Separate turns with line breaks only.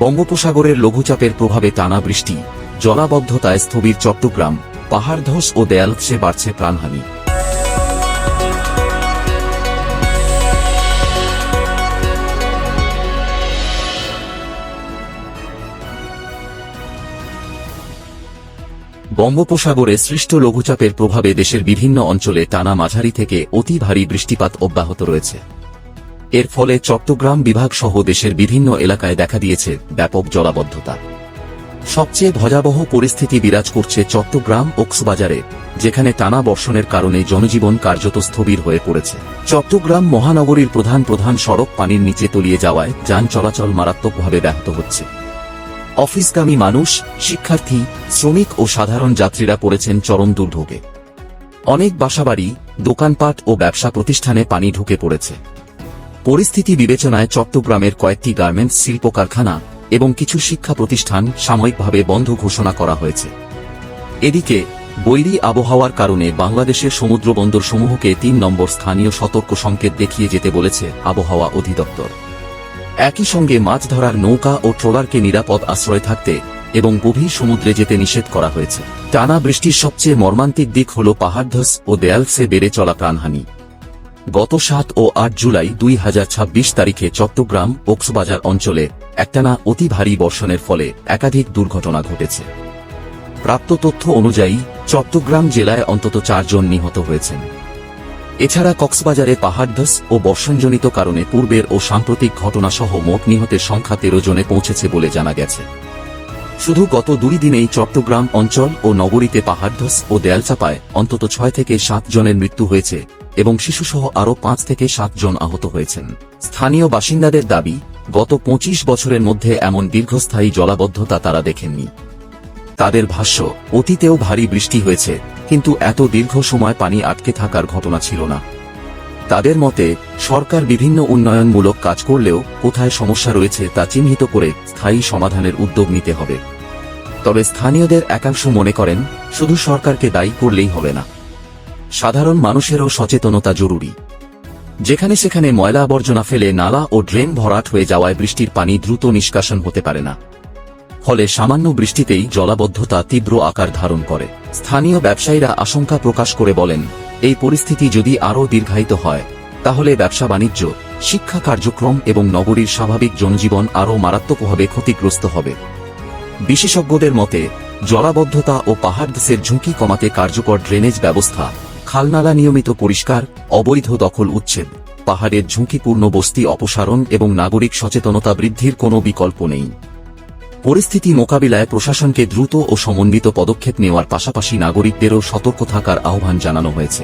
বঙ্গোপসাগরের লঘুচাপের প্রভাবে টানা বৃষ্টি, জলাবদ্ধতায় স্থবির চট্টগ্রাম, পাহাড় ধস ও দেয়াল ধসে বাড়ছে প্রাণহানি। বঙ্গোপসাগরে সৃষ্ট লঘুচাপের প্রভাবে দেশের বিভিন্ন অঞ্চলে টানা মাঝারি থেকে অতি ভারী বৃষ্টিপাত অব্যাহত রয়েছে। এর ফলে চট্টগ্রাম বিভাগ সহ দেশের বিভিন্ন এলাকায় দেখা দিয়েছে ব্যাপক জলাবদ্ধতা। সবচেয়ে ভয়াবহ পরিস্থিতি বিরাজ করছে চট্টগ্রাম কক্সবাজারে, যেখানে টানা বর্ষণের কারণে জনজীবন কার্যত স্থবির হয়ে পড়েছে। চট্টগ্রাম মহানগরীর প্রধান সড়ক পানির নিচে তলিয়ে যাওয়ায় যান চলাচল মারাত্মকভাবে ব্যাহত হচ্ছে। অফিসগামী মানুষ, শিক্ষার্থী, শ্রমিক ও সাধারণ যাত্রীরা পড়েছেন চরম দুর্ভোগে। অনেক বাসাবাড়ি, দোকানপাট ও ব্যবসা প্রতিষ্ঠানে পানি ঢুকে পড়েছে। পরিস্থিতি বিবেচনায় চট্টগ্রামের কয়েকটি গার্মেন্টস শিল্প কারখানা এবং কিছু শিক্ষা প্রতিষ্ঠান সাময়িকভাবে বন্ধ ঘোষণা করা হয়েছে। এদিকে বৈরী আবহাওয়ার কারণে বাংলাদেশের সমুদ্রবন্দরসমূহকে ৩ নম্বর স্থানীয় সতর্ক সংকেত দেখিয়ে যেতে বলেছে আবহাওয়া অধিদপ্তর। একই সঙ্গে মাছ ধরার নৌকা ও ট্রলারকে নিরাপদ আশ্রয় থাকতে এবং গভীর সমুদ্রে যেতে নিষেধ করা হয়েছে। টানা বৃষ্টির সবচেয়ে মর্মান্তিক দিক হল পাহাড় ধস ও দেয়াল ধসে বেড়ে চলা প্রাণহানি। গত ৭ ও ৮ জুলাই ২০২৬ তারিখে চট্টগ্রাম কক্সবাজার অঞ্চলে একটানা অতি ভারী বর্ষণের ফলে একাধিক দুর্ঘটনা ঘটেছে। প্রাপ্ত তথ্য অনুযায়ী চট্টগ্রাম জেলায় অন্তত ৪ জন নিহত হয়েছেন। এছাড়া কক্সবাজারে পাহাড় ধস ও বর্ষণজনিত কারণে পূর্বের ও সাম্প্রতিক ঘটনাসহ মোট নিহতের সংখ্যা ১৩ জনে পৌঁছেছে বলে জানা গেছে। শুধু গত ২ দিনেই চট্টগ্রাম অঞ্চল ও নগরীতে পাহাড় ধস ও দেয়ালচাপায় অন্তত ৬ থেকে ৭ জনের মৃত্যু হয়েছে এবং শিশুসহ আরও ৫ থেকে ৭ জন আহত হয়েছেন। স্থানীয় বাসিন্দাদের দাবি, গত ২৫ বছরের মধ্যে এমন দীর্ঘস্থায়ী জলাবদ্ধতা তারা দেখেননি। তাদের ভাষ্য, অতীতেও ভারী বৃষ্টি হয়েছে, কিন্তু এত দীর্ঘ সময় পানি আটকে থাকার ঘটনা ছিল না। তাদের মতে, সরকার বিভিন্ন উন্নয়নমূলক কাজ করলেও কোথায় সমস্যা রয়েছে তা চিহ্নিত করে স্থায়ী সমাধানের উদ্যোগ নিতে হবে। তবে স্থানীয়দের একাংশ মনে করেন, শুধু সরকারকে দায়ী করলেই হবে না, সাধারণ মানুষেরও সচেতনতা জরুরি। যেখানে সেখানে ময়লা আবর্জনা ফেলে নালা ও ড্রেন ভরাট হয়ে যাওয়ায় বৃষ্টির পানি দ্রুত নিষ্কাশন হতে পারে না। ফলে সামান্য বৃষ্টিতেই জলাবদ্ধতা তীব্র আকার ধারণ করে। স্থানীয় ব্যবসায়ীরা আশঙ্কা প্রকাশ করে বলেন, এই পরিস্থিতি যদি আরও দীর্ঘায়িত হয়, তাহলে ব্যবসা বাণিজ্য, শিক্ষা কার্যক্রম এবং নগরীর স্বাভাবিক জনজীবন আরও মারাত্মকভাবে ক্ষতিগ্রস্ত হবে। বিশেষজ্ঞদের মতে, জলাবদ্ধতা ও পাহাড় ধসের ঝুঁকি কমাতে কার্যকর ড্রেনেজ ব্যবস্থা, খালনালা নিয়মিত পরিষ্কার, অবৈধ দখল উচ্ছেদ, পাহাড়ের ঝুঁকিপূর্ণ বস্তি অপসারণ এবং নাগরিক সচেতনতা বৃদ্ধির কোনো বিকল্প নেই। পরিস্থিতি মোকাবিলায় প্রশাসনকে দ্রুত ও সমন্বিত পদক্ষেপ নেওয়ার পাশাপাশি নাগরিকদেরও সতর্ক থাকার আহ্বান জানানো হয়েছে।